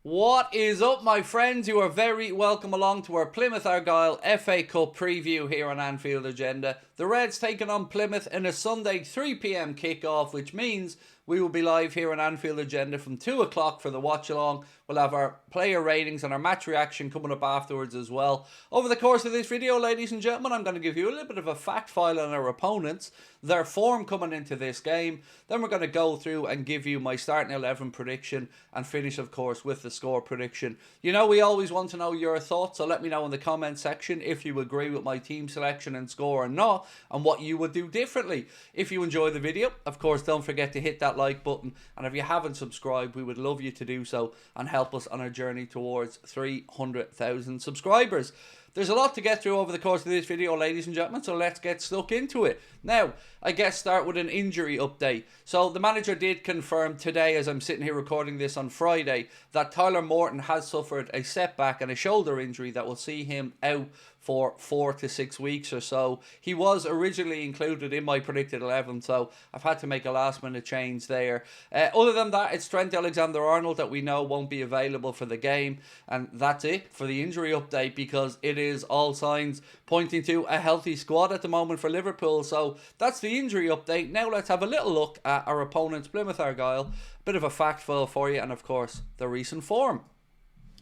What is up, my friends? You are very welcome along to our Plymouth Argyle FA Cup preview here on Anfield Agenda. The Reds taking on Plymouth in a Sunday 3 p.m. kickoff, which means we will be live here on Anfield Agenda from 2 o'clock for the watch along. We'll have our player ratings and our match reaction coming up afterwards as well. Over the course of this video, ladies and gentlemen, I'm going to give you a little bit of a fact file on our opponents, their form coming into this game. Then we're going to go through and give you my starting 11 prediction and finish, of course, with the score prediction. You know, we always want to know your thoughts, so let me know in the comment section if you agree with my team selection and score or not, and what you would do differently. If you enjoy the video, of course, don't forget to hit that like button, and if you haven't subscribed, we would love you to do so and help us on our journey towards 300,000 subscribers. There's a lot to get through over the course of this video, ladies and gentlemen, so let's get stuck into it. Now, I guess start with an injury update. So the manager did confirm today, as I'm sitting here recording this on Friday, that Tyler Morton has suffered a setback and a shoulder injury that will see him out for 4 to 6 weeks or so. He was originally included in my predicted 11, so I've had to make a last minute change there. Other than that, it's Trent Alexander-Arnold that we know won't be available for the game, and that's it for the injury update, because it is all signs pointing to a healthy squad at the moment for Liverpool. So that's the injury update. Now let's have a little look at our opponents, Plymouth Argyle. Bit of a fact file for you, and of course the recent form.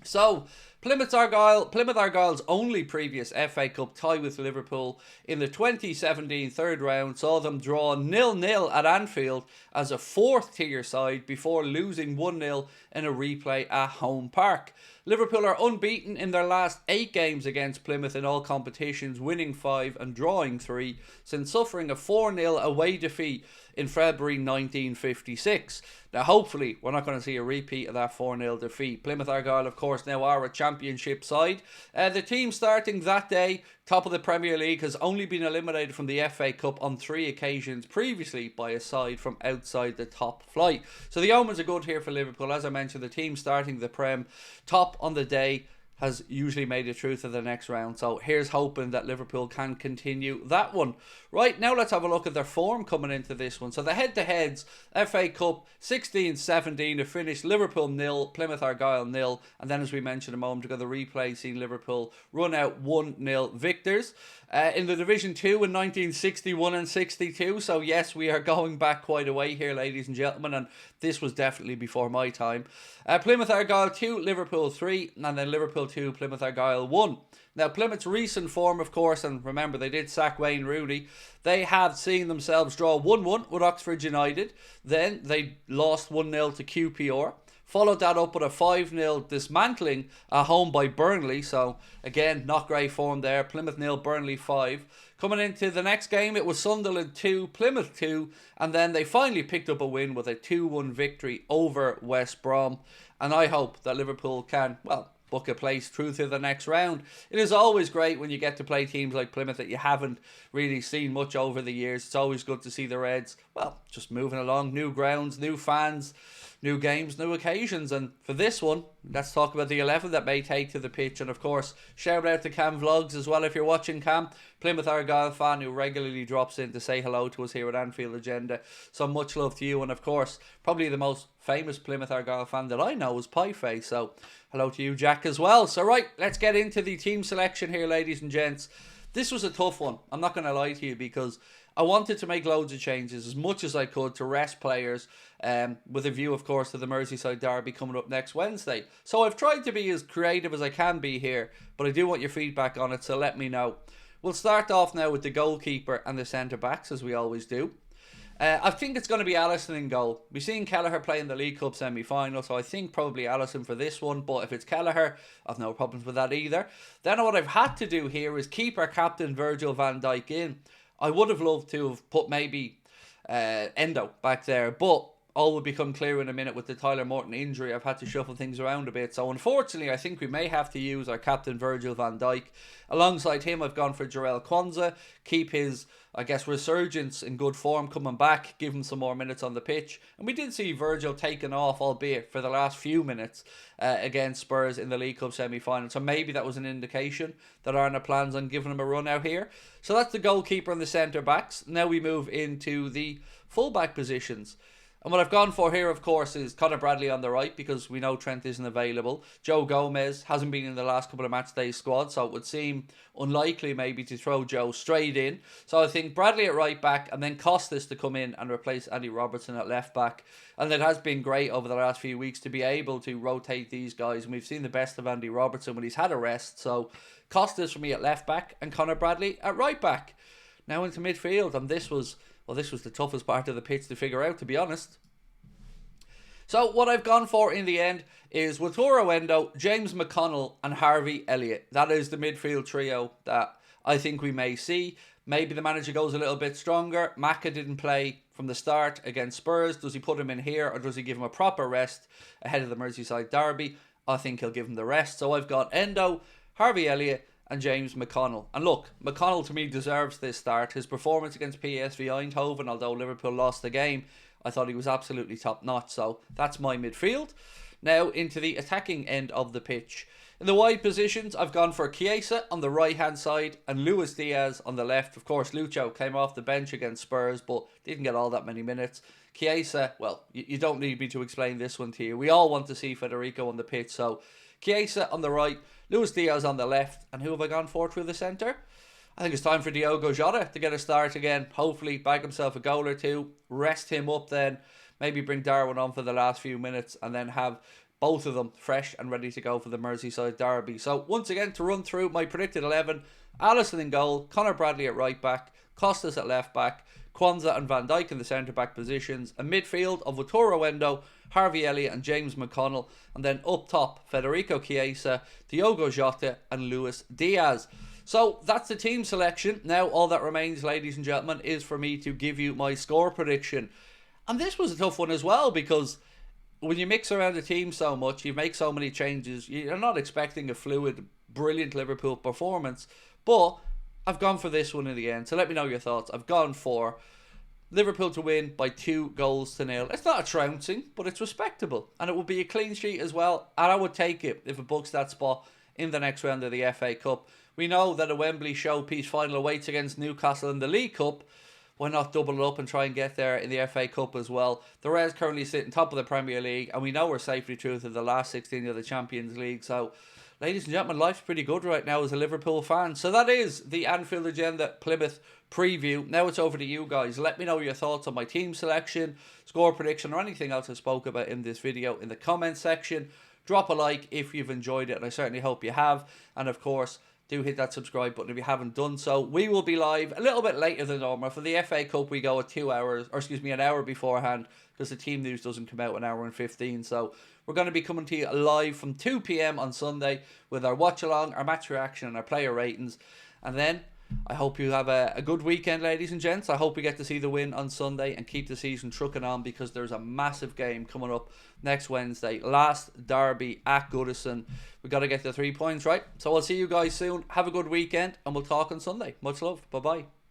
So, Plymouth Argyle's only previous FA Cup tie with Liverpool in the 2017 third round saw them draw 0-0 at Anfield as a fourth tier side before losing 1-0 in a replay at Home Park. Liverpool are unbeaten in their last 8 games against Plymouth in all competitions, winning 5 and drawing 3, since suffering a 4-0 away defeat in February 1956. Now, hopefully, we're not going to see a repeat of that 4-0 defeat. Plymouth Argyle, of course, now are a championship side. The team starting that day, top of the Premier League, has only been eliminated from the FA Cup on 3 occasions previously by a side from outside the top flight. So the omens are good here for Liverpool. As I mentioned, the team starting the Prem top on the day has usually made it through to the next round. So here's hoping that Liverpool can continue that one. Right, now let's have a look at their form coming into this one. So the head-to-heads, FA Cup 16-17 to finish Liverpool 0, Plymouth Argyle 0. And then, as we mentioned a moment ago, the replay seen Liverpool run out 1-0 victors. In the Division 2 in 1961 and 62. So yes, we are going back quite a way here, ladies and gentlemen, and this was definitely before my time. Plymouth Argyle 2, Liverpool 3, and then Liverpool 2, Plymouth Argyle 1. Now, Plymouth's recent form, of course, and remember, they did sack Wayne Rooney. They have seen themselves draw 1-1 with Oxford United. Then they lost 1-0 to QPR. Followed that up with a 5-0 dismantling at home by Burnley. So, again, not great form there. Plymouth 0, Burnley 5. Coming into the next game, it was Sunderland 2, Plymouth 2. And then they finally picked up a win with a 2-1 victory over West Brom. And I hope that Liverpool can, well, book a place through to the next round. It is always great when you get to play teams like Plymouth that you haven't really seen much over the years. It's always good to see the Reds, well, just moving along. New grounds, new fans, new games, new occasions. And for this one, let's talk about the 11 that may take to the pitch. And of course, shout out to Cam Vlogs as well if you're watching, Cam. Plymouth Argyle fan who regularly drops in to say hello to us here at Anfield Agenda. So much love to you. And of course, probably the most famous Plymouth Argyle fan that I know is Pieface. So hello to you, Jack, as well. So right, let's get into the team selection here, ladies and gents. This was a tough one. I'm not going to lie to you, because I wanted to make loads of changes as much as I could to rest players, with a view, of course, to the Merseyside derby coming up next Wednesday. So I've tried to be as creative as I can be here, but I do want your feedback on it, so let me know. We'll start off now with the goalkeeper and the centre-backs, as we always do. I think it's going to be Alisson in goal. We've seen Kelleher play in the League Cup semi-final, so I think probably Alisson for this one. But if it's Kelleher, I've no problems with that either. Then what I've had to do here is keep our captain Virgil van Dijk in. I would have loved to have put maybe Endo back there, but all will become clear in a minute with the Tyler Morton injury. I've had to shuffle things around a bit. So unfortunately, I think we may have to use our captain Virgil van Dijk. Alongside him, I've gone for Jarell Quansah. Keep his, I guess, resurgence in good form coming back. Give him some more minutes on the pitch. And we did see Virgil taken off, albeit for the last few minutes, against Spurs in the League Cup semi-final. So maybe that was an indication that Arna plans on giving him a run out here. So that's the goalkeeper and the centre-backs. Now we move into the full-back positions. And what I've gone for here, of course, is Conor Bradley on the right, because we know Trent isn't available. Joe Gomez hasn't been in the last couple of matchday squads, so it would seem unlikely maybe to throw Joe straight in. So I think Bradley at right back, and then Costas to come in and replace Andy Robertson at left back. And it has been great over the last few weeks to be able to rotate these guys, and we've seen the best of Andy Robertson when he's had a rest. So Costas for me at left back and Conor Bradley at right back. Now into midfield, and this was the toughest part of the pitch to figure out, to be honest. So what I've gone for in the end is Wataru Endo, James McConnell and Harvey Elliott. That is the midfield trio that I think we may see. Maybe the manager goes a little bit stronger. Maka didn't play from the start against Spurs. Does he put him in here, or does he give him a proper rest ahead of the Merseyside derby? I think he'll give him the rest. So I've got Endo, Harvey Elliott and James McConnell. And look, McConnell to me deserves this start. His performance against PSV Eindhoven, although Liverpool lost the game, I thought he was absolutely top notch. So that's my midfield. Now into the attacking end of the pitch. In the wide positions, I've gone for Chiesa on the right hand side and Luis Diaz on the left. Of course, Lucho came off the bench against Spurs, but didn't get all that many minutes. Chiesa, well, you don't need me to explain this one to you. We all want to see Federico on the pitch. So Chiesa on the right, Luis Diaz on the left. And who have I gone for through the centre? I think it's time for Diogo Jota to get a start again. Hopefully bag himself a goal or two, rest him up then, maybe bring Darwin on for the last few minutes, and then have both of them fresh and ready to go for the Merseyside derby. So once again, to run through my predicted 11, Alisson in goal, Conor Bradley at right back, Costas at left back, Kwanzaa and Van Dijk in the centre back positions, a midfield of Wataru Endo, Harvey Elliott and James McConnell, and then up top Federico Chiesa, Diogo Jota and Luis Diaz. So that's the team selection. Now all that remains, ladies and gentlemen, is for me to give you my score prediction. And this was a tough one as well, because when you mix around the team so much, you make so many changes, you're not expecting a fluid, brilliant Liverpool performance. But I've gone for this one in the end. So let me know your thoughts. I've gone for Liverpool to win by 2-0. It's not a trouncing, but it's respectable. And it would be a clean sheet as well. And I would take it if it books that spot in the next round of the FA Cup. We know that a Wembley showpiece final awaits against Newcastle in the League Cup. Why not double it up and try and get there in the FA Cup as well? The Reds currently sitting top of the Premier League, and we know we're safely through to the last 16 of the Champions League. So, ladies and gentlemen, life's pretty good right now as a Liverpool fan. So that is the Anfield Agenda Plymouth preview. Now it's over to you guys. Let me know your thoughts on my team selection, score prediction, or anything else I spoke about in this video in the comment section. Drop a like if you've enjoyed it, and I certainly hope you have. And of course, do hit that subscribe button if you haven't done so. We will be live a little bit later than normal. For the FA Cup, we go at 2 hours, or excuse me, an hour beforehand, because the team news doesn't come out an hour and 15. So we're going to be coming to you live from 2 p.m. on Sunday with our watch along, our match reaction, and our player ratings. And then I hope you have a good weekend, ladies and gents. I hope we get to see the win on Sunday and keep the season trucking on, because there's a massive game coming up next Wednesday. Last derby at Goodison. We've got to get the 3 points, right? So I'll see you guys soon. Have a good weekend, and we'll talk on Sunday. Much love. Bye-bye.